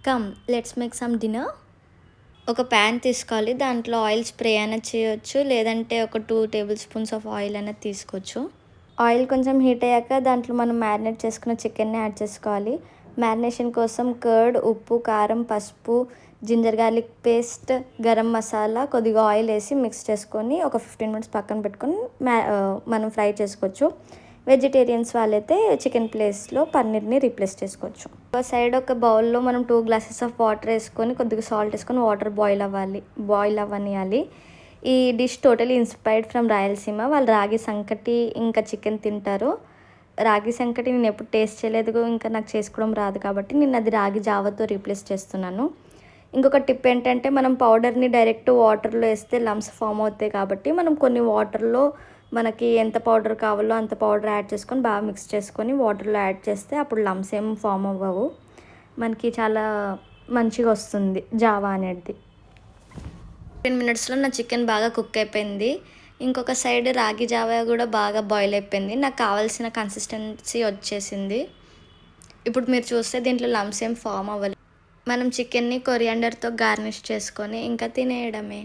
Come let's make some dinner. ఒక pan తీసుకోవాలి. దాంట్లో ఆయిల్ స్ప్రే అయినా చేయొచ్చు, లేదంటే ఒక 2 టేబుల్ స్పూన్స్ ఆఫ్ ఆయిల్ అనేది తీసుకోవచ్చు. ఆయిల్ కొంచెం హీట్ అయ్యాక దాంట్లో మనం మ్యారినేట్ చేసుకున్న చికెన్ని యాడ్ చేసుకోవాలి. మ్యారినేషన్ కోసం కర్డ్, ఉప్పు, కారం, పసుపు, ginger garlic paste, garam masala, కొద్దిగా ఆయిల్ వేసి మిక్స్ చేసుకొని ఒక 15 మినిట్స్ పక్కన పెట్టుకొని మనం ఫ్రై చేసుకోవచ్చు. వెజిటేరియన్స్ వాళ్ళైతే చికెన్ ప్లేస్లో పన్నీర్ని రీప్లేస్ చేసుకోవచ్చు. ఒక సైడ్ ఒక బౌల్లో మనం 2 గ్లాసెస్ ఆఫ్ వాటర్ వేసుకొని కొద్దిగా సాల్ట్ వేసుకొని వాటర్ బాయిల్ అవ్వనియాలి. ఈ dish totally inspired from Rayalaseema. వాళ్ళు రాగి సంకటి ఇంకా చికెన్ తింటారు. రాగి సంకటి నేను ఎప్పుడు టేస్ట్ చేయలేదు, ఇంకా నాకు చేసుకోవడం రాదు కాబట్టి నేను అది రాగి జావతో రీప్లేస్ చేస్తున్నాను. ఇంకొక టిప్ ఏంటంటే మనం పౌడర్ని డైరెక్ట్ వాటర్లో వేస్తే లమ్స్ ఫామ్ అవుతాయి కాబట్టి మనం కొన్ని వాటర్లో మనకి ఎంత పౌడర్ కావాలో అంత పౌడర్ యాడ్ చేసుకొని బాగా మిక్స్ చేసుకొని వాటర్లో యాడ్ చేస్తే అప్పుడు లమ్స్ ఏం ఫామ్ అవ్వవు. మనకి చాలా మంచిగా వస్తుంది జావా అనేది. 10 మినిట్స్లో నా చికెన్ బాగా కుక్ అయిపోయింది. ఇంకొక సైడ్ రాగి జావా కూడా బాగా బాయిల్ అయిపోయింది. నాకు కావాల్సిన కన్సిస్టెన్సీ వచ్చేసింది. ఇప్పుడు మీరు చూస్తే దీంట్లో లమ్స్ ఏం ఫామ్ అవ్వలేదు. మనం చికెన్ని కొరియాండర్తో గార్నిష్ చేసుకొని ఇంకా తినేయడమే.